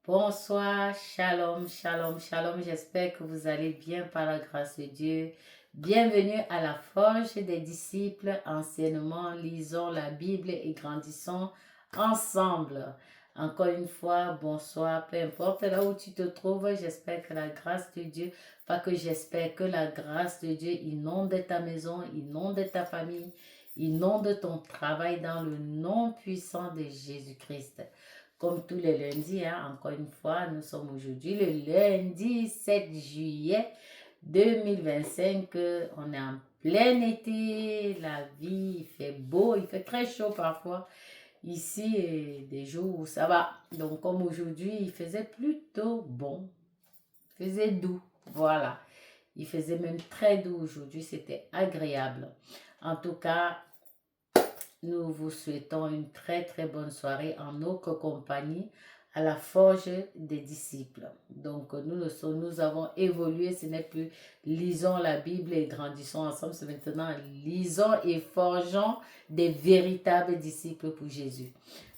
Bonsoir, shalom, shalom, shalom. J'espère que vous allez bien par la grâce de Dieu. Bienvenue à la forge des disciples. Anciennement, lisons la Bible et grandissons ensemble. Encore une fois, bonsoir, peu importe là où tu te trouves. J'espère que la grâce de Dieu, pas que j'espère que la grâce de Dieu inonde ta maison, inonde ta famille, inonde ton travail dans le nom puissant de Jésus-Christ. Comme tous les lundis, encore une fois, nous sommes aujourd'hui le lundi 7 juillet 2025. On est en plein été, la vie, il fait beau, il fait très chaud parfois. Ici, des jours où ça va. Donc, comme aujourd'hui, il faisait plutôt bon, il faisait doux. Voilà. Il faisait même très doux aujourd'hui, c'était agréable. En tout cas, nous vous souhaitons une très très bonne soirée en notre compagnie à la forge des disciples. Donc nous avons évolué, ce n'est plus lisons la Bible et grandissons ensemble, c'est maintenant lisons et forgeons des véritables disciples pour Jésus.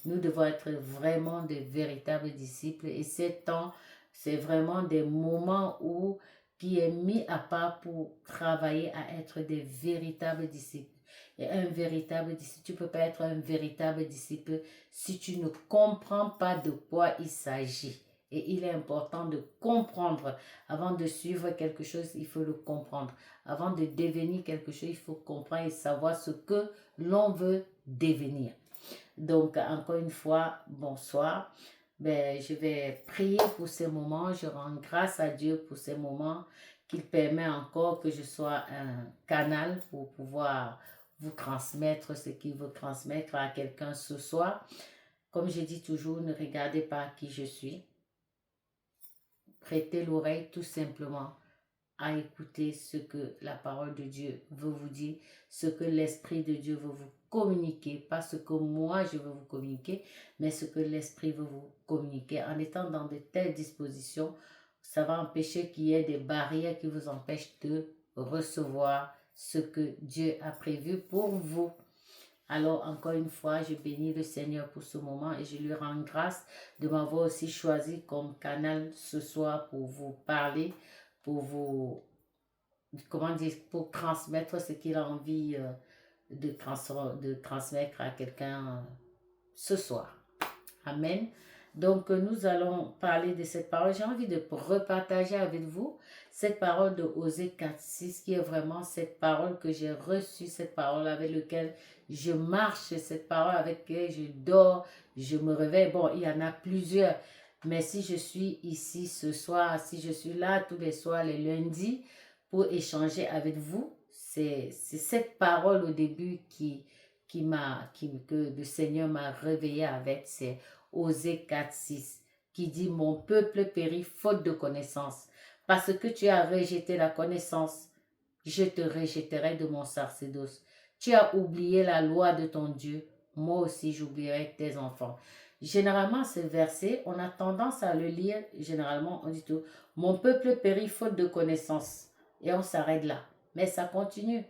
Nous devons être vraiment des véritables disciples et ces temps, c'est vraiment des moments où qui est mis à part pour travailler à être des véritables disciples. Et un véritable disciple, tu ne peux pas être un véritable disciple si tu ne comprends pas de quoi il s'agit. Et il est important de comprendre. Avant de suivre quelque chose, il faut le comprendre. Avant de devenir quelque chose, il faut comprendre et savoir ce que l'on veut devenir. Donc, encore une fois, bonsoir. Je vais prier pour ces moments. Je rends grâce à Dieu pour ces moments qu'il permet encore que je sois un canal pour pouvoir vous transmettre ce qu'il veut transmettre à quelqu'un ce soir. Comme je dis toujours, ne regardez pas qui je suis. Prêtez l'oreille tout simplement à écouter ce que la parole de Dieu veut vous dire, ce que l'Esprit de Dieu veut vous communiquer, pas ce que moi je veux vous communiquer, mais ce que l'Esprit veut vous communiquer. En étant dans de telles dispositions, ça va empêcher qu'il y ait des barrières qui vous empêchent de recevoir ce que Dieu a prévu pour vous. Alors, encore une fois, je bénis le Seigneur pour ce moment et je lui rends grâce de m'avoir aussi choisi comme canal ce soir pour vous parler, pour vous, comment dire, pour transmettre ce qu'il a envie de transmettre à quelqu'un ce soir. Amen. Donc, nous allons parler de cette parole. J'ai envie de repartager avec vous cette parole de Osée 4.6 qui est vraiment cette parole que j'ai reçue, cette parole avec laquelle je marche, cette parole avec laquelle je dors, je me réveille. Bon, il y en a plusieurs, mais si je suis ici ce soir, si je suis là tous les soirs, les lundis, pour échanger avec vous, c'est cette parole au début que le Seigneur m'a réveillé avec, c'est Osée 4.6 qui dit: mon peuple périt faute de connaissance. Parce que tu as rejeté la connaissance, je te rejetterai de mon sacerdoce. Tu as oublié la loi de ton Dieu, moi aussi j'oublierai tes enfants. Généralement, ce verset, on a tendance à le lire, généralement, on dit tout: mon peuple périt faute de connaissance. Et on s'arrête là. Mais ça continue.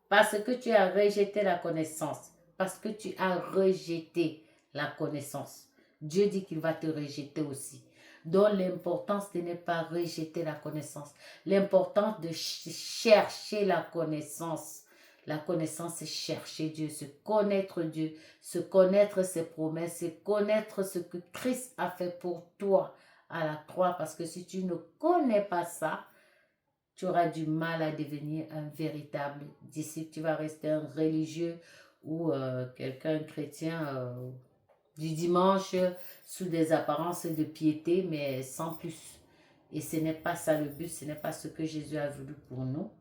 Parce que tu as rejeté la connaissance. Parce que tu as rejeté la connaissance. Dieu dit qu'il va te rejeter aussi. Donc l'importance de ne pas rejeter la connaissance. L'importance de chercher la connaissance. La connaissance, c'est chercher Dieu, se connaître ses promesses, se connaître ce que Christ a fait pour toi à la croix. Parce que si tu ne connais pas ça, tu auras du mal à devenir un véritable disciple. Tu vas rester un religieux ou quelqu'un chrétien du dimanche sous des apparences de piété, mais sans plus. Et ce n'est pas ça le but, ce n'est pas ce que Jésus a voulu pour nous.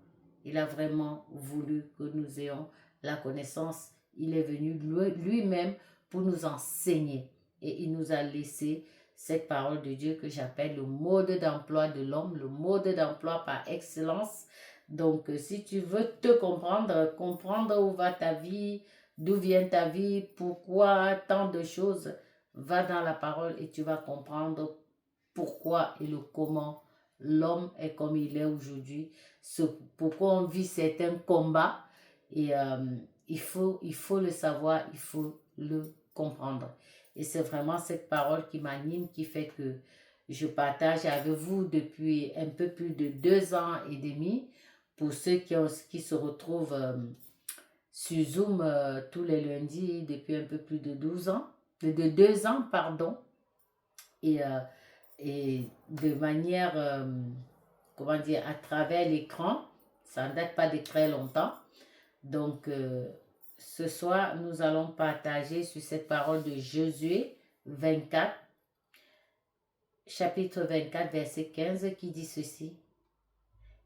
Il a vraiment voulu que nous ayons la connaissance. Il est venu lui-même pour nous enseigner. Et il nous a laissé cette parole de Dieu que j'appelle le mode d'emploi de l'homme, le mode d'emploi par excellence. Donc, si tu veux te comprendre où va ta vie, d'où vient ta vie, pourquoi tant de choses, va dans la parole et tu vas comprendre pourquoi et le comment l'homme est comme il est aujourd'hui, pourquoi on vit certains combats et il faut le savoir, il faut le comprendre. Et c'est vraiment cette parole qui m'anime, qui fait que je partage avec vous depuis un peu plus de 2 ans et demi. Pour ceux qui se retrouvent sur Zoom tous les lundis depuis un peu plus de 12 ans, de 2 ans, pardon, et, et de manière, comment dire, à travers l'écran. Ça ne date pas de très longtemps. Donc, ce soir, nous allons partager sur cette parole de Josué 24, chapitre 24, verset 15, qui dit ceci.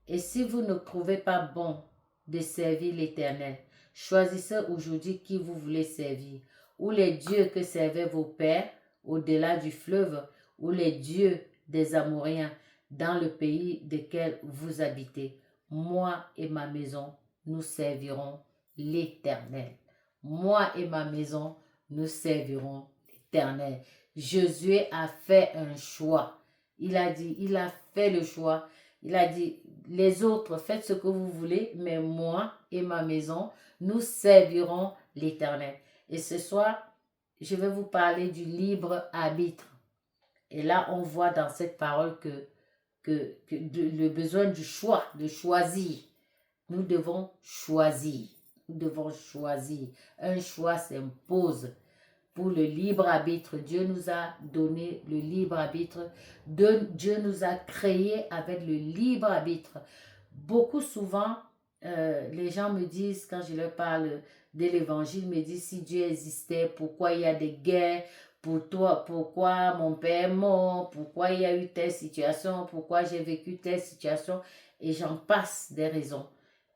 Et si vous ne trouvez pas bon de servir l'Éternel, choisissez aujourd'hui qui vous voulez servir, ou les dieux que servaient vos pères au-delà du fleuve, ou les dieux des Amoréens dans le pays desquels vous habitez. Moi et ma maison, nous servirons l'Éternel. Moi et ma maison, nous servirons l'Éternel. Josué a fait un choix. Il a fait le choix. Il a dit, les autres, faites ce que vous voulez, mais moi et ma maison, nous servirons l'Éternel. Et ce soir, je vais vous parler du libre arbitre. Et là, on voit dans cette parole le besoin du choix, de choisir. Nous devons choisir. Nous devons choisir. Un choix s'impose. Pour le libre arbitre, Dieu nous a donné le libre arbitre. Dieu nous a créés avec le libre arbitre. Beaucoup souvent, les gens me disent, quand je leur parle de l'évangile, me disent si Dieu existait, pourquoi il y a des guerres, pour toi, pourquoi mon père est mort, pourquoi il y a eu telle situation, pourquoi j'ai vécu telle situation, et j'en passe des raisons.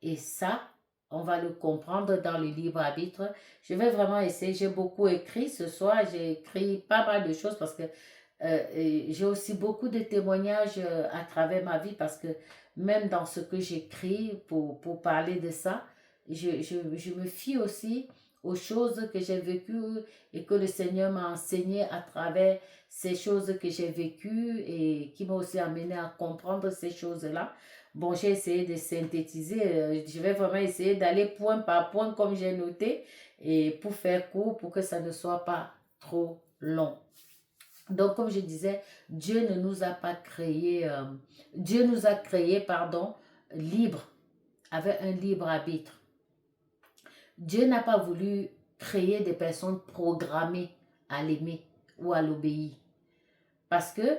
Et ça, on va le comprendre dans le libre arbitre. Je vais vraiment essayer, j'ai beaucoup écrit ce soir, j'ai écrit pas mal de choses parce que j'ai aussi beaucoup de témoignages à travers ma vie parce que même dans ce que j'écris pour parler de ça, je me fie aussi aux choses que j'ai vécues et que le Seigneur m'a enseigné à travers ces choses que j'ai vécues et qui m'ont aussi amené à comprendre ces choses-là. Bon, j'ai essayé de synthétiser, je vais vraiment essayer d'aller point par point comme j'ai noté et pour faire court, pour que ça ne soit pas trop long. Donc, comme je disais, Dieu ne nous a pas créé, Dieu nous a créé, pardon, libres, avec un libre arbitre. Dieu n'a pas voulu créer des personnes programmées à l'aimer ou à l'obéir. Parce que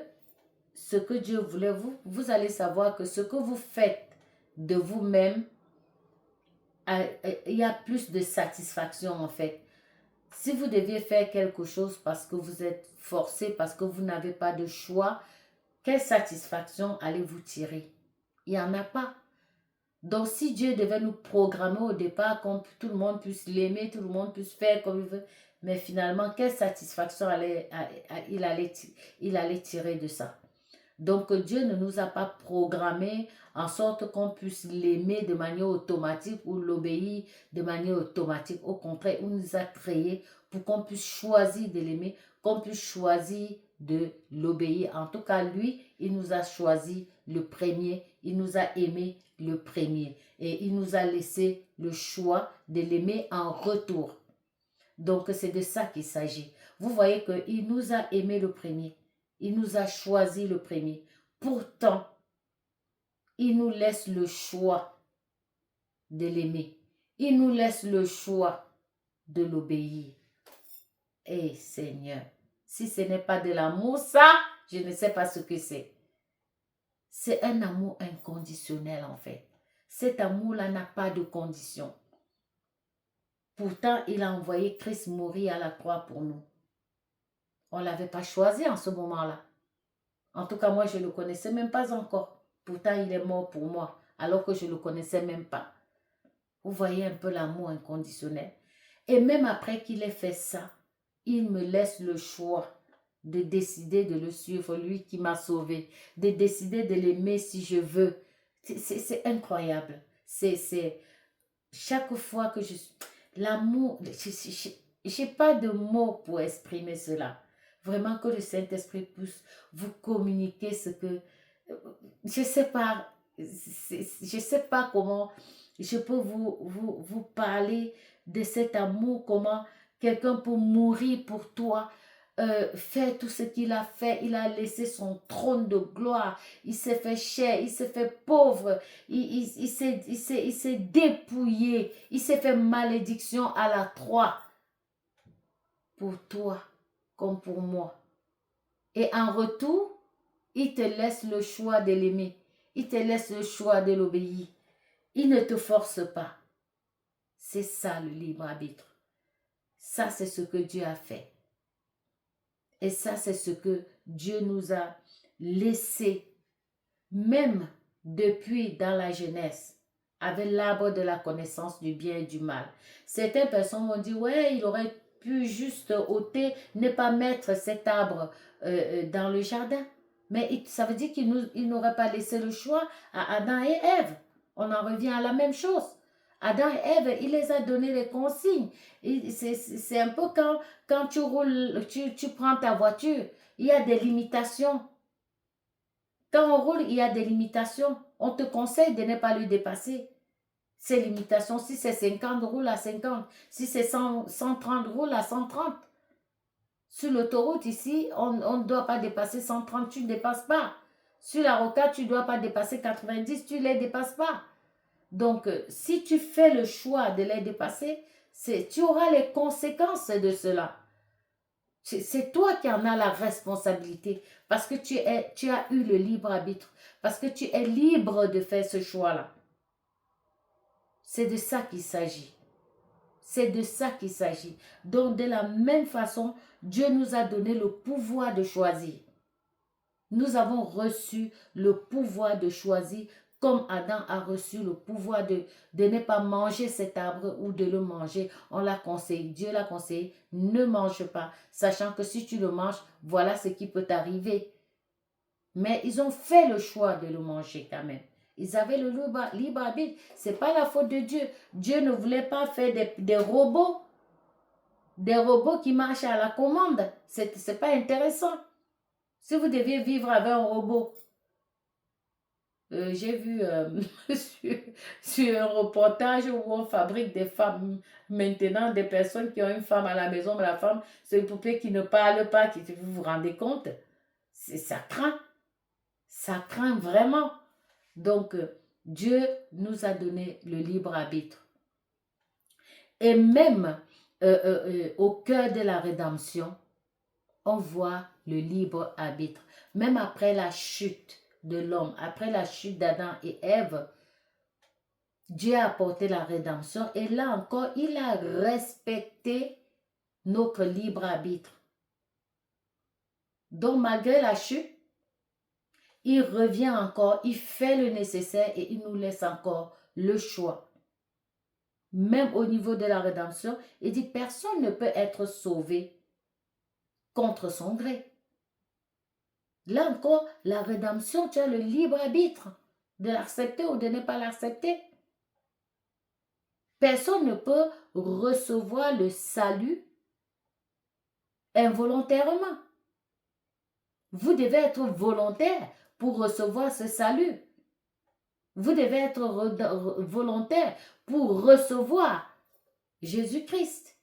ce que Dieu voulait, vous allez savoir que ce que vous faites de vous-même, il y a plus de satisfaction en fait. Si vous deviez faire quelque chose parce que vous êtes forcé, parce que vous n'avez pas de choix, quelle satisfaction allez-vous tirer? Il n'y en a pas. Donc, si Dieu devait nous programmer au départ, que tout le monde puisse l'aimer, tout le monde puisse faire comme il veut, mais finalement, quelle satisfaction il allait tirer de ça? Donc, Dieu ne nous a pas programmés en sorte qu'on puisse l'aimer de manière automatique ou l'obéir de manière automatique. Au contraire, il nous a créés pour qu'on puisse choisir de l'aimer, qu'on puisse choisir de l'obéir. En tout cas, lui, il nous a choisi le premier, il nous a aimé le premier et il nous a laissé le choix de l'aimer en retour. Donc, c'est de ça qu'il s'agit. Vous voyez qu'il nous a aimé le premier. Il nous a choisi le premier. Pourtant, il nous laisse le choix de l'aimer. Il nous laisse le choix de l'obéir. Eh Seigneur, si ce n'est pas de l'amour, ça, je ne sais pas ce que c'est. C'est un amour inconditionnel en fait. Cet amour-là n'a pas de condition. Pourtant, il a envoyé Christ mourir à la croix pour nous. On ne l'avait pas choisi en ce moment-là. En tout cas, moi, je ne le connaissais même pas encore. Pourtant, il est mort pour moi, alors que je ne le connaissais même pas. Vous voyez un peu l'amour inconditionnel. Et même après qu'il ait fait ça, il me laisse le choix de décider de le suivre, lui qui m'a sauvé, de décider de l'aimer si je veux. C'est incroyable. C'est chaque fois que je... L'amour, je n'ai pas de mots pour exprimer cela. Vraiment que le Saint-Esprit puisse vous communiquer ce que... Je ne sais pas, je sais pas comment je peux vous parler de cet amour, comment quelqu'un peut mourir pour toi. fait tout ce qu'il a fait. Il a laissé son trône de gloire. Il s'est fait cher, il s'est fait pauvre. Il s'est dépouillé. Il s'est fait malédiction à la croix. Pour toi comme pour moi. Et en retour, il te laisse le choix de l'aimer. Il te laisse le choix de l'obéir. Il ne te force pas. C'est ça le libre arbitre. Ça, c'est ce que Dieu a fait. Et ça, c'est ce que Dieu nous a laissé, même depuis dans la jeunesse, avec l'arbre de la connaissance du bien et du mal. Certaines personnes m'ont dit, ouais, il aurait pu juste ôter, ne pas mettre cet arbre dans le jardin. Mais ça veut dire qu'il n'aurait pas laissé le choix à Adam et Ève. On en revient à la même chose. Adam et Ève, il les a donné des consignes. C'est un peu quand tu roules, tu prends ta voiture, il y a des limitations. Quand on roule, il y a des limitations. On te conseille de ne pas le dépasser. Ces limitations, si c'est 50, roule à 50. Si c'est 130, roule à 130. Sur l'autoroute ici, on ne doit pas dépasser 130, tu ne dépasses pas. Sur la rocade, tu ne dois pas dépasser 90, tu ne les dépasses pas. Donc, si tu fais le choix de les dépasser, tu auras les conséquences de cela. C'est toi qui en as la responsabilité parce que tu as eu le libre arbitre, parce que tu es libre de faire ce choix-là. C'est de ça qu'il s'agit. C'est de ça qu'il s'agit. Donc, de la même façon, Dieu nous a donné le pouvoir de choisir. Nous avons reçu le pouvoir de choisir comme Adam a reçu le pouvoir de ne pas manger cet arbre ou de le manger. On l'a conseillé, Dieu l'a conseillé, ne mange pas, sachant que si tu le manges, voilà ce qui peut t'arriver. Mais ils ont fait le choix de le manger quand même. Ils avaient le libre arbitre. Ce n'est pas la faute de Dieu. Dieu ne voulait pas faire des robots. Des robots qui marchent à la commande. Ce n'est pas intéressant. Si vous deviez vivre avec un robot, j'ai vu sur un reportage où on fabrique des femmes, maintenant des personnes qui ont une femme à la maison, mais la femme, c'est une poupée qui ne parle pas, vous vous rendez compte? Ça craint. Ça craint vraiment. Donc, Dieu nous a donné le libre arbitre. Et même au cœur de la rédemption, on voit le libre arbitre. Même après la chute de l'homme, après la chute d'Adam et Ève, Dieu a apporté la rédemption et là encore, il a respecté notre libre arbitre. Donc, malgré la chute, il revient encore, il fait le nécessaire et il nous laisse encore le choix. Même au niveau de la rédemption, il dit personne ne peut être sauvé contre son gré. Là encore, la rédemption, tu as le libre arbitre de l'accepter ou de ne pas l'accepter. Personne ne peut recevoir le salut involontairement. Vous devez être volontaire pour recevoir ce salut. Vous devez être volontaire pour recevoir Jésus-Christ.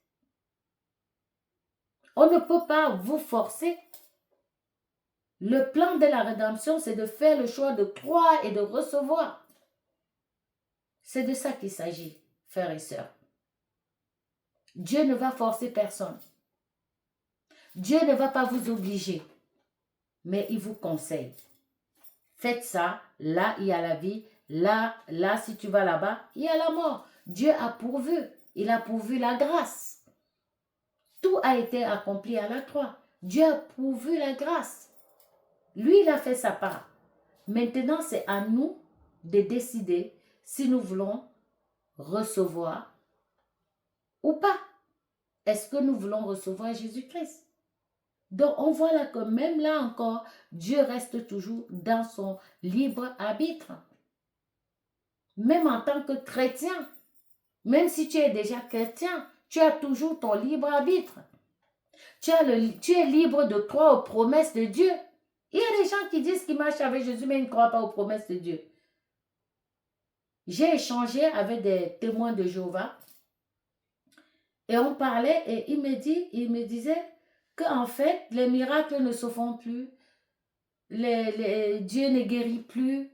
On ne peut pas vous forcer. Le plan de la rédemption, c'est de faire le choix de croire et de recevoir. C'est de ça qu'il s'agit, frères et sœurs. Dieu ne va forcer personne. Dieu ne va pas vous obliger, mais il vous conseille. Faites ça, là il y a la vie, là si tu vas là-bas, il y a la mort. Dieu a pourvu, il a pourvu la grâce. Tout a été accompli à la croix. Dieu a pourvu la grâce. Lui, il a fait sa part. Maintenant, c'est à nous de décider si nous voulons recevoir ou pas. Est-ce que nous voulons recevoir Jésus-Christ? Donc, on voit là que même là encore, Dieu reste toujours dans son libre arbitre. Même en tant que chrétien, même si tu es déjà chrétien, tu as toujours ton libre arbitre. Tu es libre de croire aux promesses de Dieu. Il y a des gens qui disent qu'ils marchent avec Jésus, mais ils ne croient pas aux promesses de Dieu. J'ai échangé avec des témoins de Jéhovah et on parlait et il me disait qu'en fait, les miracles ne se font plus, Dieu ne guérit plus,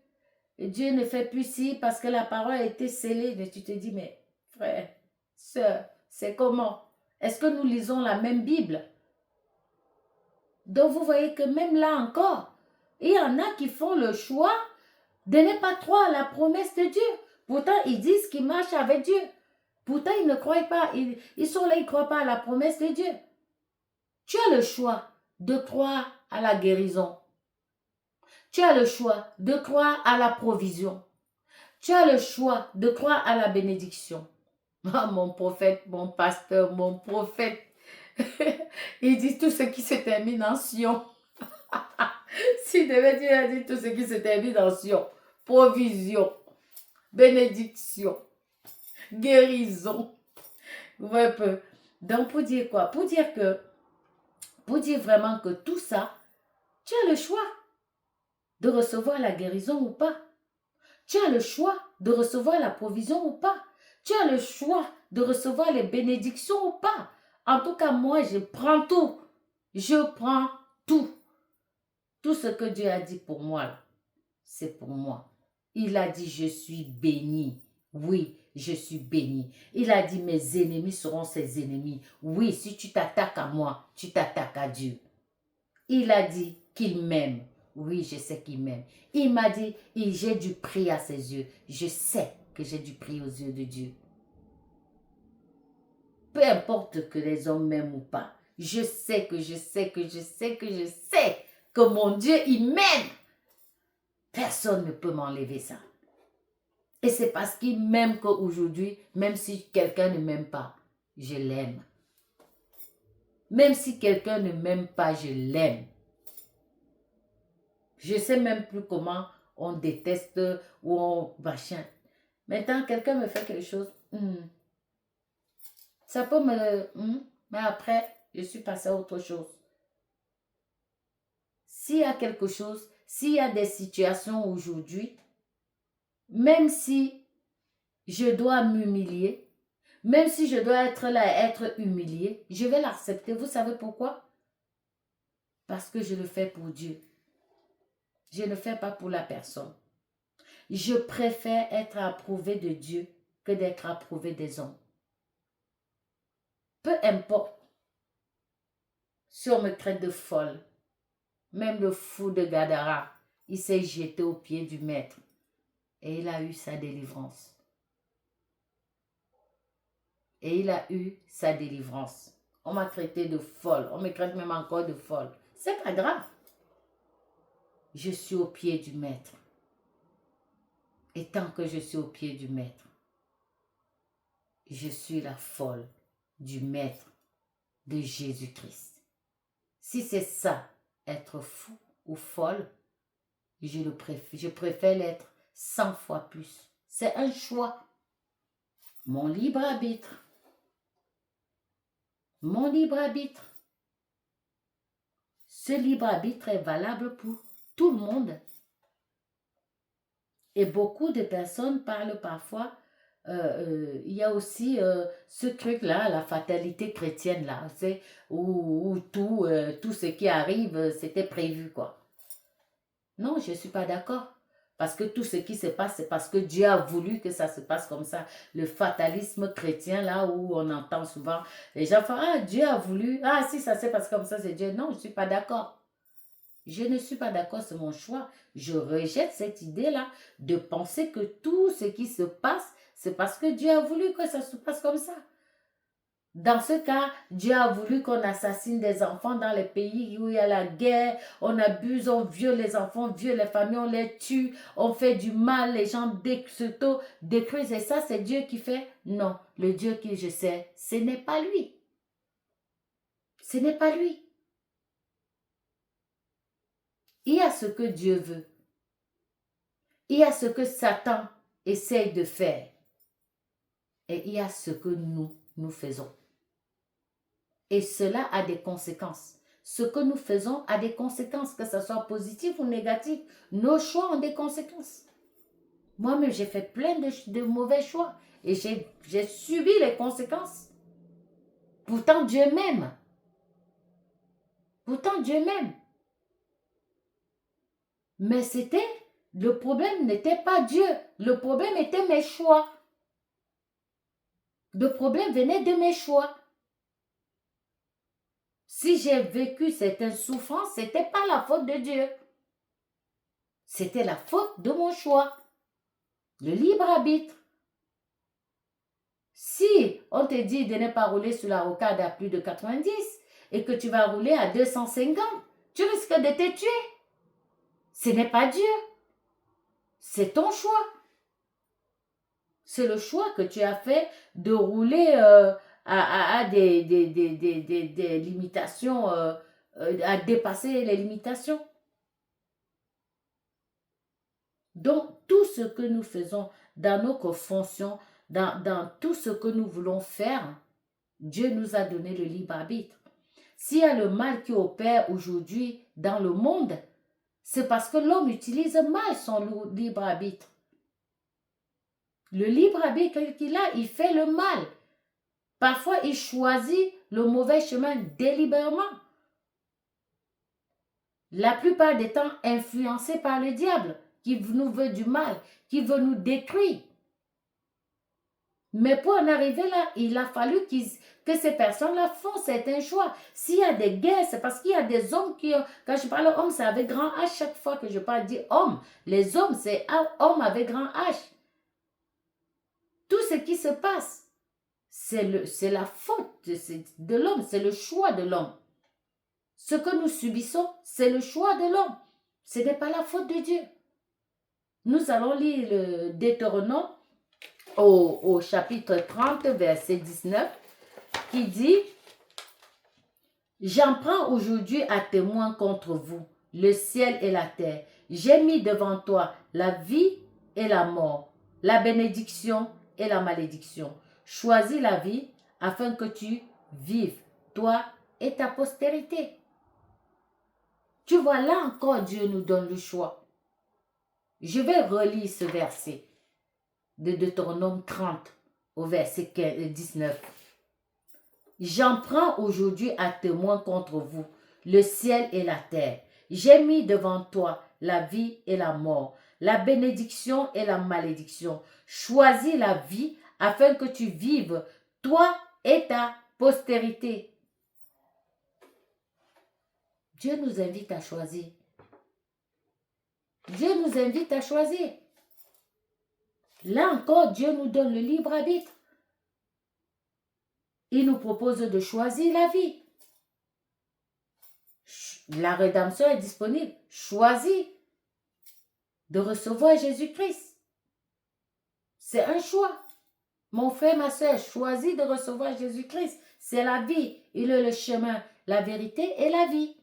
Dieu ne fait plus ci parce que la parole a été scellée. Et tu te dis, mais frère, sœur, c'est comment? Est-ce que nous lisons la même Bible? Donc vous voyez que même là encore, il y en a qui font le choix de ne pas croire à la promesse de Dieu. Pourtant, ils disent qu'ils marchent avec Dieu. Pourtant, ils ne croient pas. Ils sont là, ils ne croient pas à la promesse de Dieu. Tu as le choix de croire à la guérison. Tu as le choix de croire à la provision. Tu as le choix de croire à la bénédiction. Oh, mon prophète, mon pasteur, mon prophète. Il dit tout ce qui se termine en Sion. S'il devait dire, il a dit tout ce qui se termine en Sion. Provision, bénédiction, guérison. Vous voyez un peu. Donc, pour dire quoi? Pour dire vraiment que tout ça, tu as le choix de recevoir la guérison ou pas. Tu as le choix de recevoir la provision ou pas. Tu as le choix de recevoir les bénédictions ou pas. En tout cas, moi, je prends tout. Je prends tout. Tout ce que Dieu a dit pour moi, c'est pour moi. Il a dit, je suis béni. Oui, je suis béni. Il a dit, mes ennemis seront ses ennemis. Oui, si tu t'attaques à moi, tu t'attaques à Dieu. Il a dit qu'il m'aime. Oui, je sais qu'il m'aime. Il m'a dit, j'ai du prix à ses yeux. Je sais que j'ai du prix aux yeux de Dieu. Peu importe que les hommes m'aiment ou pas, je sais que mon Dieu, il m'aime. Personne ne peut m'enlever ça. Et c'est parce qu'il m'aime qu'aujourd'hui, même si quelqu'un ne m'aime pas, je l'aime. Même si quelqu'un ne m'aime pas, je l'aime. Je ne sais même plus comment on déteste ou on machin. Maintenant, quelqu'un me fait quelque chose. Ça peut me... mais après, je suis passée à autre chose. S'il y a quelque chose, s'il y a des situations aujourd'hui, même si je dois m'humilier, même si je dois être là, être humilié, je vais l'accepter. Vous savez pourquoi? Parce que je le fais pour Dieu. Je ne le fais pas pour la personne. Je préfère être approuvé de Dieu que d'être approuvé des hommes. Peu importe si on me traite de folle, même le fou de Gadara, il s'est jeté aux pieds du maître et il a eu sa délivrance. Et il a eu sa délivrance. On m'a traité de folle, on me traite même encore de folle. C'est pas grave. Je suis au pied du maître. Et tant que je suis au pied du maître, je suis la folle du maître de Jésus-Christ. Si c'est ça, être fou ou folle, je préfère l'être 100 fois plus. C'est un choix. Mon libre arbitre. Mon libre arbitre. Ce libre arbitre est valable pour tout le monde. Et beaucoup de personnes parlent parfois, il y a aussi ce truc-là, la fatalité chrétienne, là, où tout ce qui arrive, c'était prévu, quoi. Non, je ne suis pas d'accord. Parce que tout ce qui se passe, c'est parce que Dieu a voulu que ça se passe comme ça. Le fatalisme chrétien, là où on entend souvent, les gens font, ah, Dieu a voulu, ah, si ça se passe comme ça, c'est Dieu. Non, je ne suis pas d'accord. Je ne suis pas d'accord, c'est mon choix. Je rejette cette idée-là de penser que tout ce qui se passe, c'est parce que Dieu a voulu que ça se passe comme ça. Dans ce cas, Dieu a voulu qu'on assassine des enfants dans les pays où il y a la guerre, on abuse, on viole les enfants, on viole les familles, on les tue, on fait du mal, les gens détruisent. Et ça, c'est Dieu qui fait? Non, le Dieu que je sais, ce n'est pas lui. Ce n'est pas lui. Il y a ce que Dieu veut. Il y a ce que Satan essaye de faire. Et il y a ce que nous faisons. Et cela a des conséquences. Ce que nous faisons a des conséquences, que ce soit positif ou négatif. Nos choix ont des conséquences. Moi-même, j'ai fait plein de mauvais choix. Et j'ai subi les conséquences. Pourtant, Dieu m'aime. Pourtant, Dieu m'aime. Mais le problème n'était pas Dieu. Le problème était mes choix. Le problème venait de mes choix. Si j'ai vécu certaines souffrances, ce n'était pas la faute de Dieu. C'était la faute de mon choix. Le libre arbitre. Si on te dit de ne pas rouler sur la rocade à plus de 90 et que tu vas rouler à 250, tu risques de te tuer. Ce n'est pas Dieu. C'est ton choix. C'est le choix que tu as fait de rouler à des limitations, à dépasser les limitations. Donc, tout ce que nous faisons dans nos fonctions, dans tout ce que nous voulons faire, Dieu nous a donné le libre arbitre. S'il y a le mal qui opère aujourd'hui dans le monde, c'est parce que l'homme utilise mal son libre arbitre. Le libre arbitre qu'il a, il fait le mal. Parfois, il choisit le mauvais chemin délibérément. La plupart des temps, influencé par le diable, qui nous veut du mal, qui veut nous détruire. Mais pour en arriver là, il a fallu que ces personnes-là font certains choix. S'il y a des guerres, c'est parce qu'il y a des hommes qui ont... Quand je parle homme, c'est avec grand H chaque fois que je parle, dire homme. Les hommes, c'est homme avec grand H. Tout ce qui se passe, c'est la faute de l'homme, c'est le choix de l'homme. Ce que nous subissons, c'est le choix de l'homme. Ce n'est pas la faute de Dieu. Nous allons lire le Deutéronome au chapitre 30, verset 19, qui dit « J'en prends aujourd'hui à témoin contre vous, le ciel et la terre. J'ai mis devant toi la vie et la mort, la bénédiction et la malédiction. Choisis la vie afin que tu vives, toi et ta postérité. » Tu vois, là encore, Dieu nous donne le choix. Je vais relire ce verset de Deutéronome 30 au verset 19. J'en prends aujourd'hui à témoin contre vous, le ciel et la terre. J'ai mis devant toi la vie et la mort, la bénédiction et la malédiction. Choisis la vie afin que tu vives, toi et ta postérité. Dieu nous invite à choisir. Dieu nous invite à choisir. Là encore, Dieu nous donne le libre arbitre. Il nous propose de choisir la vie. La rédemption est disponible. Choisis de recevoir Jésus-Christ. C'est un choix. Mon frère, ma soeur, choisis de recevoir Jésus-Christ. C'est la vie. Il est le chemin, la vérité et la vie.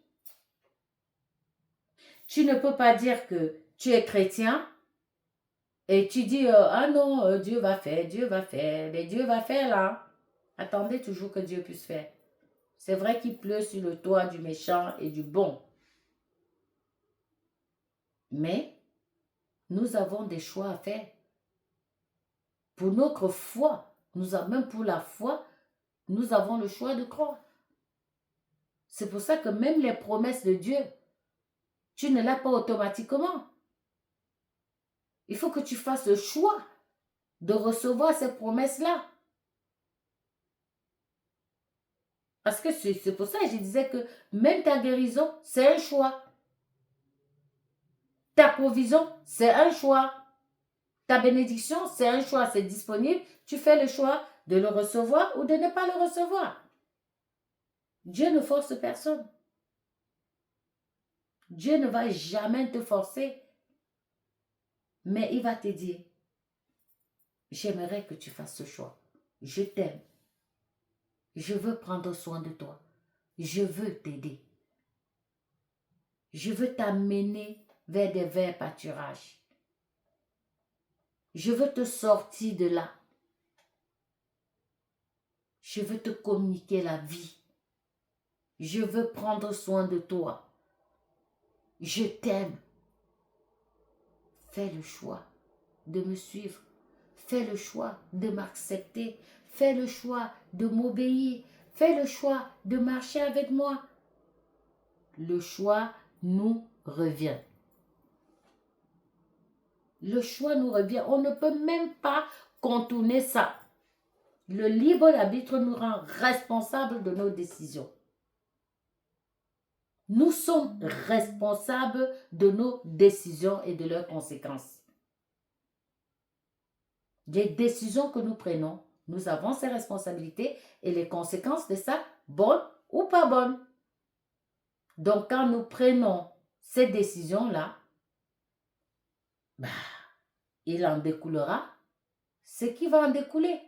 Tu ne peux pas dire que tu es chrétien et tu dis, ah non, Dieu va faire, mais Dieu va faire là. Attendez toujours que Dieu puisse faire. C'est vrai qu'il pleut sur le toit du méchant et du bon. Mais nous avons des choix à faire. Pour notre foi, même pour la foi, nous avons le choix de croire. C'est pour ça que même les promesses de Dieu, tu ne l'as pas automatiquement. Il faut que tu fasses le choix de recevoir ces promesses-là. Parce que c'est pour ça que je disais que même ta guérison, c'est un choix. Ta provision, c'est un choix. Ta bénédiction, c'est un choix, c'est disponible. Tu fais le choix de le recevoir ou de ne pas le recevoir. Dieu ne force personne. Dieu ne va jamais te forcer. Mais il va te dire, j'aimerais que tu fasses ce choix. Je t'aime. Je veux prendre soin de toi. Je veux t'aider. Je veux t'amener vers des verts pâturages. Je veux te sortir de là. Je veux te communiquer la vie. Je veux prendre soin de toi. Je t'aime. Fais le choix de me suivre. Fais le choix de m'accepter. Fais le choix de m'obéir. Fais le choix de marcher avec moi. le choix nous revient. Le choix nous revient. On ne peut même pas contourner ça. Le libre arbitre nous rend responsables de nos décisions. Nous sommes responsables de nos décisions et de leurs conséquences. Les décisions que nous prenons, nous avons ces responsabilités et les conséquences de ça, bonnes ou pas bonnes. Donc, quand nous prenons ces décisions-là, il en découlera ce qui va en découler.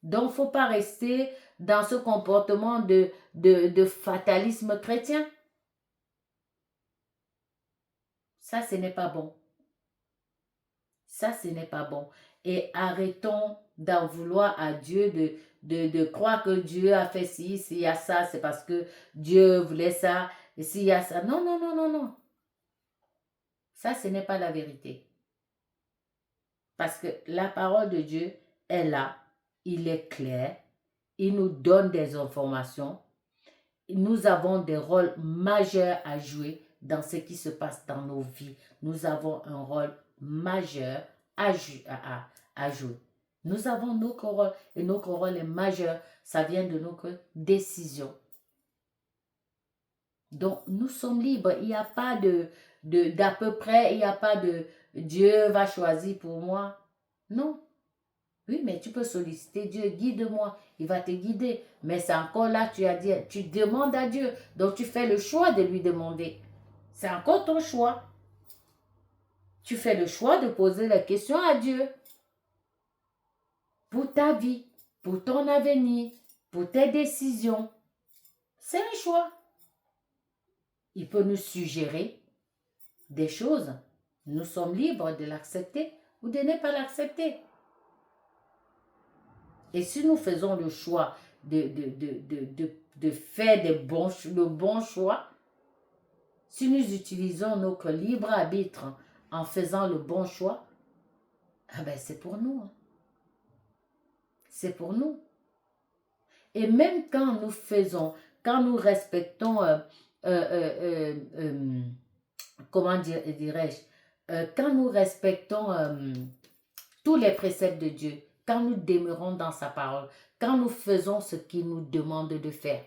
Donc, il ne faut pas rester dans ce comportement de fatalisme chrétien. Ça, ce n'est pas bon. Ça, ce n'est pas bon. Et arrêtons d'en vouloir à Dieu, de croire que Dieu a fait ci, s'il y a ça, c'est parce que Dieu voulait ça, et s'il y a ça. Non, non, non, non, non. Ça, ce n'est pas la vérité. Parce que la parole de Dieu est là, il est clair, il nous donne des informations. Nous avons des rôles majeurs à jouer dans ce qui se passe dans nos vies. Nous avons un rôle majeur à jouer. Nous avons notre rôle et notre rôle est majeur. Ça vient de notre décision. Donc, nous sommes libres. Il n'y a pas d'à peu près, il n'y a pas de Dieu va choisir pour moi. Non. Oui, mais tu peux solliciter Dieu, guide-moi, il va te guider. Mais c'est encore là, tu as dit, tu demandes à Dieu. Donc, tu fais le choix de lui demander. C'est encore ton choix. Tu fais le choix de poser la question à Dieu. Pour ta vie, pour ton avenir, pour tes décisions. C'est un choix. Il peut nous suggérer des choses. Nous sommes libres de l'accepter ou de ne pas l'accepter. Et si nous faisons le choix de faire le bon choix, si nous utilisons notre libre arbitre en faisant le bon choix, c'est pour nous. C'est pour nous. Et même quand nous respectons, comment dirais-je, quand nous respectons tous les préceptes de Dieu, quand nous demeurons dans sa parole, quand nous faisons ce qu'il nous demande de faire.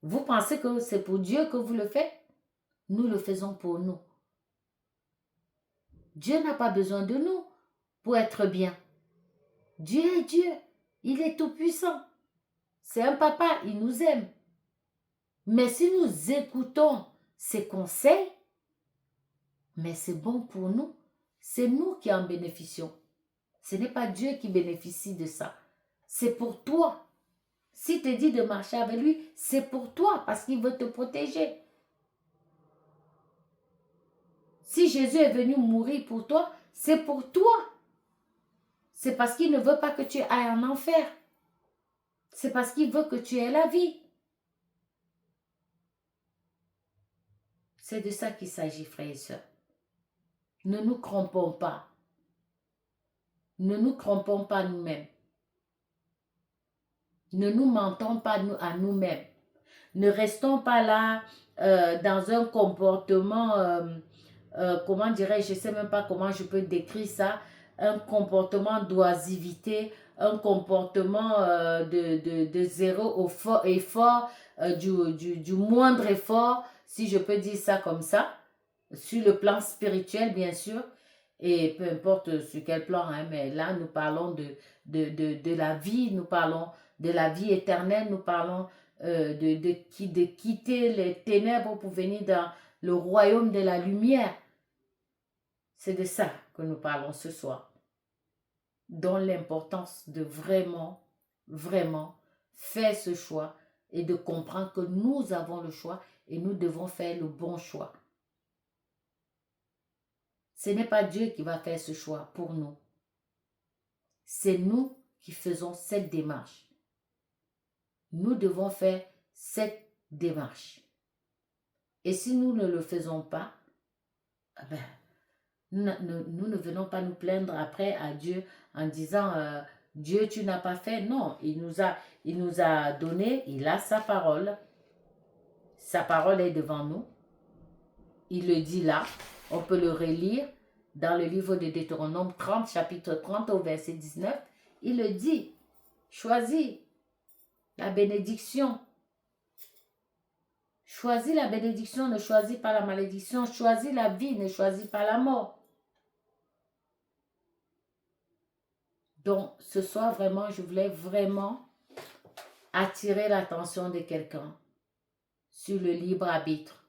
Vous pensez que c'est pour Dieu que vous le faites? Nous le faisons pour nous. Dieu n'a pas besoin de nous pour être bien. Dieu est Dieu. Il est tout puissant. C'est un papa, il nous aime. Mais si nous écoutons ses conseils, mais c'est bon pour nous. C'est nous qui en bénéficions. Ce n'est pas Dieu qui bénéficie de ça. C'est pour toi. S'il te dit de marcher avec lui, c'est pour toi parce qu'il veut te protéger. Si Jésus est venu mourir pour toi, c'est pour toi. C'est parce qu'il ne veut pas que tu ailles en enfer. C'est parce qu'il veut que tu aies la vie. C'est de ça qu'il s'agit, frères et sœurs. Ne nous trompons pas. Ne nous trompons pas nous-mêmes. Ne nous mentons pas à nous-mêmes. Ne restons pas là dans un comportement, comment dirais-je, je ne sais même pas comment je peux décrire ça, un comportement d'oisivité, un comportement de zéro effort, du moindre effort, si je peux dire ça comme ça, sur le plan spirituel bien sûr, et peu importe sur quel plan, mais là nous parlons de la vie, nous parlons de la vie éternelle, nous parlons de quitter les ténèbres pour venir dans le royaume de la lumière. C'est de ça que nous parlons ce soir. Dont l'importance de vraiment, vraiment faire ce choix et de comprendre que nous avons le choix et nous devons faire le bon choix. Ce n'est pas Dieu qui va faire ce choix pour nous. C'est nous qui faisons cette démarche. Nous devons faire cette démarche. Et si nous ne le faisons pas, nous ne venons pas nous plaindre après à Dieu en disant Dieu, tu n'as pas fait. Non, il nous a donné, il a sa parole. Sa parole est devant nous. Il le dit là. On peut le relire dans le livre de Deutéronome 30, chapitre 30 au verset 19. Il le dit. Choisis la bénédiction. Choisis la bénédiction, ne choisis pas la malédiction. Choisis la vie, ne choisis pas la mort. Donc, ce soir, vraiment, je voulais vraiment attirer l'attention de quelqu'un sur le libre arbitre,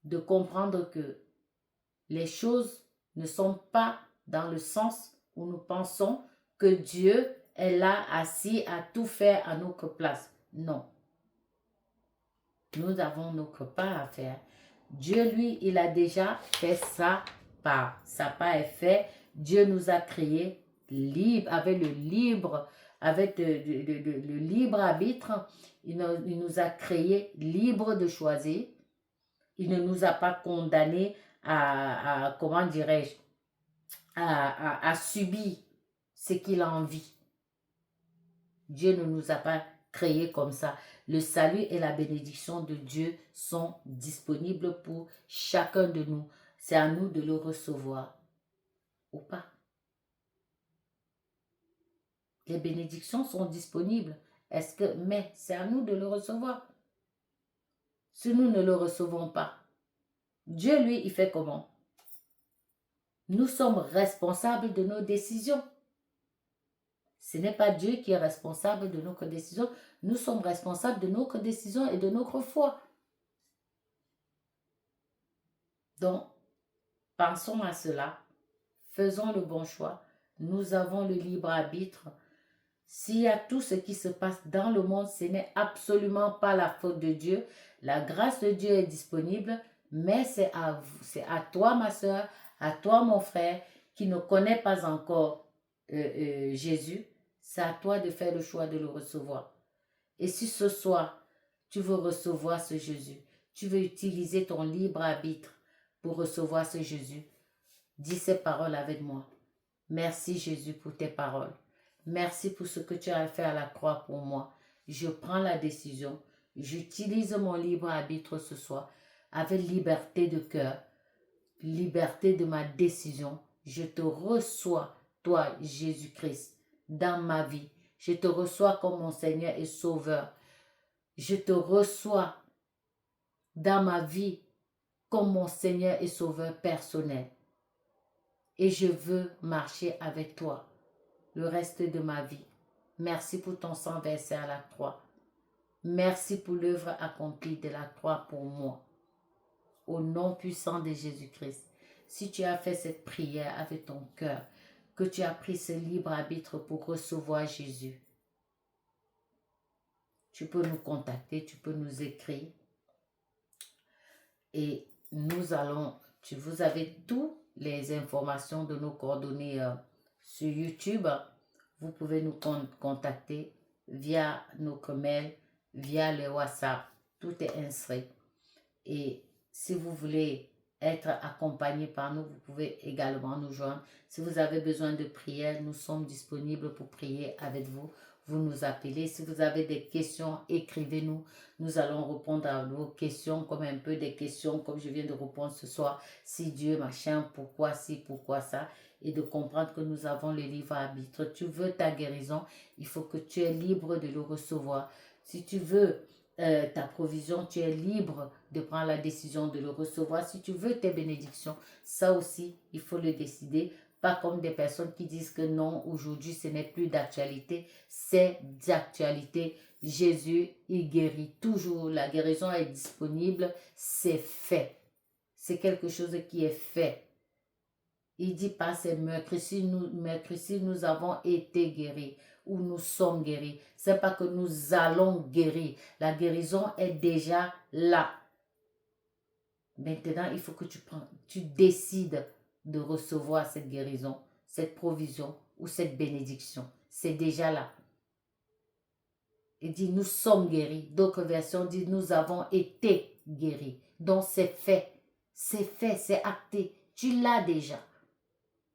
de comprendre que les choses ne sont pas dans le sens où nous pensons que Dieu est là assis à tout faire à notre place. Non. Nous avons notre part à faire. Dieu, lui, il a déjà fait sa part. Sa part est faite. Dieu nous a créés libres, avec le libre, avec le libre arbitre. Il nous a créés libres de choisir. Il ne nous a pas condamnés comment dirais-je, à subir ce qu'il a envie. Dieu ne nous a pas créés comme ça. Le salut et la bénédiction de Dieu sont disponibles pour chacun de nous. C'est à nous de le recevoir ou pas. Les bénédictions sont disponibles. Mais c'est à nous de le recevoir. Si nous ne le recevons pas, Dieu, lui, il fait comment? Nous sommes responsables de nos décisions. Ce n'est pas Dieu qui est responsable de nos décisions. Nous sommes responsables de nos décisions et de notre foi. Donc, pensons à cela. Faisons le bon choix. Nous avons le libre arbitre. S'il y a tout ce qui se passe dans le monde, ce n'est absolument pas la faute de Dieu. La grâce de Dieu est disponible, mais c'est à toi, ma soeur, à toi, mon frère, qui ne connaît pas encore Jésus. C'est à toi de faire le choix de le recevoir. Et si ce soir, tu veux recevoir ce Jésus, tu veux utiliser ton libre arbitre pour recevoir ce Jésus, dis ces paroles avec moi. Merci Jésus pour tes paroles. Merci pour ce que tu as fait à la croix pour moi. Je prends la décision. J'utilise mon libre arbitre ce soir avec liberté de cœur, liberté de ma décision. Je te reçois, toi, Jésus-Christ, dans ma vie. Je te reçois comme mon Seigneur et Sauveur. Je te reçois dans ma vie comme mon Seigneur et Sauveur personnel. Et je veux marcher avec toi le reste de ma vie. Merci pour ton sang versé à la croix. Merci pour l'œuvre accomplie de la croix pour moi. Au nom puissant de Jésus-Christ. Si tu as fait cette prière avec ton cœur, que tu as pris ce libre arbitre pour recevoir Jésus, tu peux nous contacter, tu peux nous écrire. Et vous avez toutes les informations de nos coordonnées sur YouTube. Vous pouvez nous contacter via nos mails, via le WhatsApp. Tout est inscrit. Et si vous voulez être accompagné par nous, vous pouvez également nous joindre. Si vous avez besoin de prière, nous sommes disponibles pour prier avec vous. Vous nous appelez. Si vous avez des questions, écrivez-nous. Nous allons répondre à vos questions comme un peu des questions comme je viens de répondre ce soir. Si Dieu, machin, pourquoi si, pourquoi ça. Et de comprendre que nous avons le libre arbitre. Tu veux ta guérison, il faut que tu es libre de le recevoir. Si tu veux ta provision, tu es libre de prendre la décision de le recevoir. Si tu veux tes bénédictions, ça aussi, il faut le décider. Pas comme des personnes qui disent que non, aujourd'hui, ce n'est plus d'actualité. C'est d'actualité. Jésus, il guérit toujours. La guérison est disponible. C'est fait. C'est quelque chose qui est fait. Il dit pas c'est meurtrissime, nous avons été guéris ou nous sommes guéris. C'est pas que nous allons guérir. La guérison est déjà là. Maintenant, il faut que tu décides de recevoir cette guérison, cette provision ou cette bénédiction. C'est déjà là. Il dit nous sommes guéris. D'autres versions disent nous avons été guéris. Donc c'est fait. C'est fait, c'est acté. Tu l'as déjà.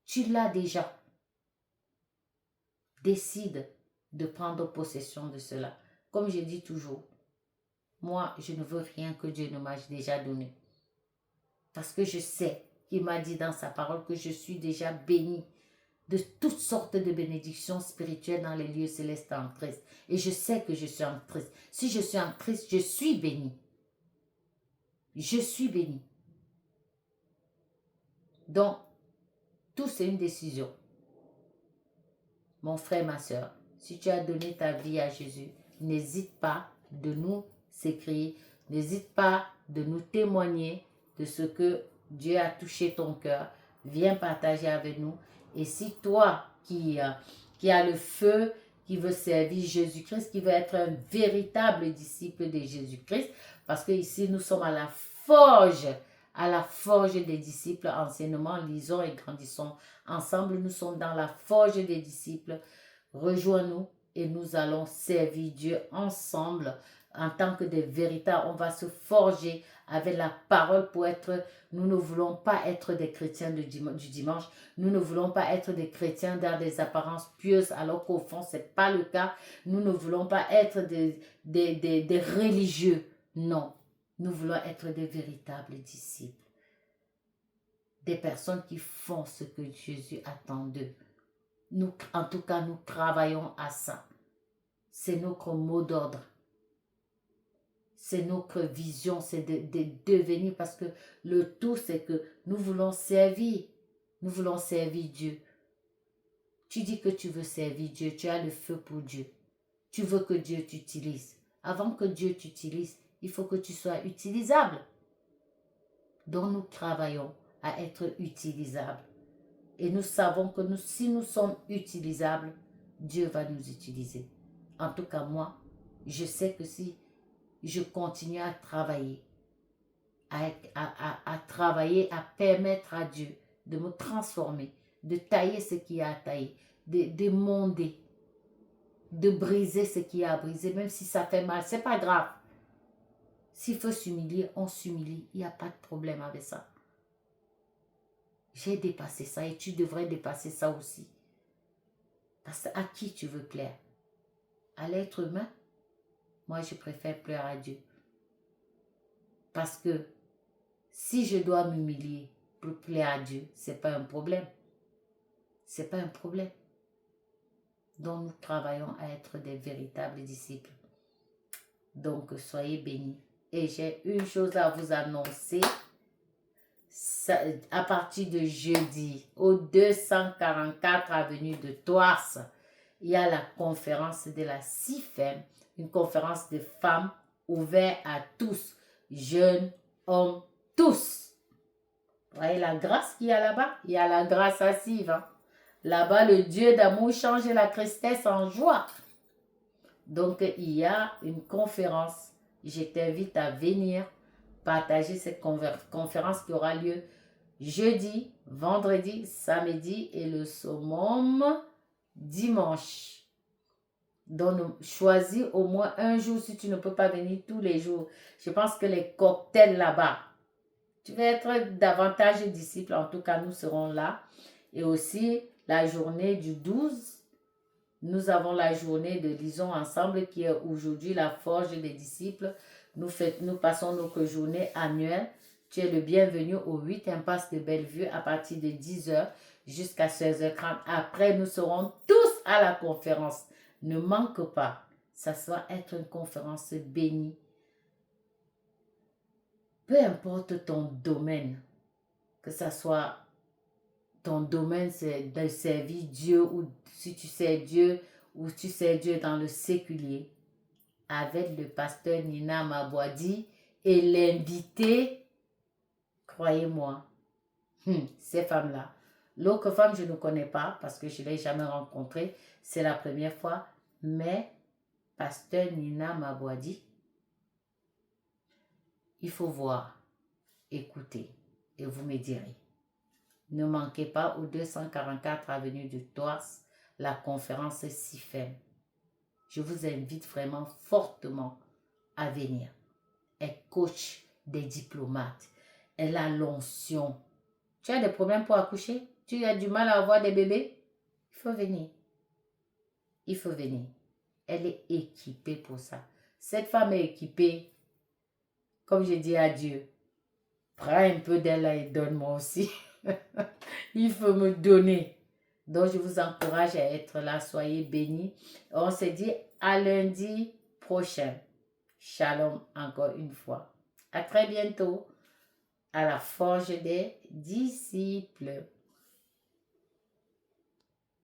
Tu l'as déjà. Décide de prendre possession de cela. Comme je dis toujours, moi, je ne veux rien que Dieu ne m'a déjà donné. Parce que je sais qu'il m'a dit dans sa parole que je suis déjà bénie de toutes sortes de bénédictions spirituelles dans les lieux célestes en Christ. Et je sais que je suis en Christ. Si je suis en Christ, je suis bénie. Je suis bénie. Donc, tout c'est une décision. Mon frère, ma soeur, si tu as donné ta vie à Jésus, n'hésite pas de nous écrire, n'hésite pas de nous témoigner de ce que Dieu a touché ton cœur. Viens partager avec nous. Et si toi qui as le feu, qui veut servir Jésus-Christ, qui veut être un véritable disciple de Jésus-Christ, parce que ici nous sommes à la forge des disciples, anciennement, lisons et grandissons ensemble. Nous sommes dans la forge des disciples. Rejoins-nous et nous allons servir Dieu ensemble en tant que des véritables. On va se forger avec la parole pour être. Nous ne voulons pas être des chrétiens du dimanche. Nous ne voulons pas être des chrétiens dans des apparences pieuses alors qu'au fond, ce n'est pas le cas. Nous ne voulons pas être des religieux. Non. Nous voulons être des véritables disciples. Des personnes qui font ce que Jésus attend d'eux. Nous, en tout cas, nous travaillons à ça. C'est notre mot d'ordre. C'est notre vision, c'est de devenir, parce que le tout, c'est que nous voulons servir. Nous voulons servir Dieu. Tu dis que tu veux servir Dieu, tu as le feu pour Dieu. Tu veux que Dieu t'utilise. Avant que Dieu t'utilise, il faut que tu sois utilisable. Donc nous travaillons à être utilisables. Et nous savons que si nous sommes utilisables, Dieu va nous utiliser. En tout cas, moi, je sais que si je continue à travailler, à travailler, à permettre à Dieu de me transformer, de tailler ce qu'il y a à tailler, de monder, de briser ce qu'il y a à briser, même si ça fait mal, c'est pas grave. S'il faut s'humilier, on s'humilie, il n'y a pas de problème avec ça. J'ai dépassé ça et tu devrais dépasser ça aussi. Parce qu'à qui tu veux plaire? À l'être humain? Moi, je préfère plaire à Dieu. Parce que si je dois m'humilier pour plaire à Dieu, ce n'est pas un problème. Ce n'est pas un problème. Donc, nous travaillons à être des véritables disciples. Donc, soyez bénis. Et j'ai une chose à vous annoncer. À partir de jeudi, au 244 avenue de Thouars, il y a la conférence de la CIFEM, une conférence de femmes ouverte à tous, jeunes, hommes, tous. Vous voyez la grâce qu'il y a là-bas? Il y a la grâce assise. Hein? Là-bas, le Dieu d'amour change la tristesse en joie. Donc, il y a une conférence. Je t'invite à venir partager cette conférence qui aura lieu jeudi, vendredi, samedi et le summum dimanche. Donc, choisis au moins un jour si tu ne peux pas venir tous les jours. Je pense que les cocktails là-bas, tu vas être davantage disciple. En tout cas, nous serons là. Et aussi, la journée du 12, nous avons la journée de Lisons ensemble qui est aujourd'hui la forge des disciples. Nous passons notre journée annuelle. Tu es le bienvenu au 8 impasse de Bellevue à partir de 10h jusqu'à 16h30. Après, nous serons tous à la conférence. Ne manque pas. Ça va être une conférence bénie. Peu importe ton domaine, que ça soit ton domaine, c'est de servir Dieu, ou si tu sers Dieu, ou tu sers Dieu dans le séculier, avec le pasteur Nina Mabwadi et l'invité, croyez-moi, ces femmes-là. L'autre femme, je ne connais pas parce que je ne l'ai jamais rencontrée. C'est la première fois. Mais pasteur Nina Mabwadi, il faut voir, écouter et vous me direz. Ne manquez pas au 244 avenue de Thouars, la conférence CIFEM. Je vous invite vraiment fortement à venir. Elle est coach des diplomates. Elle a l'onction. Tu as des problèmes pour accoucher? Tu as du mal à avoir des bébés? Il faut venir. Il faut venir. Elle est équipée pour ça. Cette femme est équipée comme je dis à Dieu, prends un peu d'elle et donne-moi aussi. Il faut me donner. Donc, je vous encourage à être là. Soyez bénis. On se dit à lundi prochain. Shalom encore une fois. À très bientôt à la forge des disciples.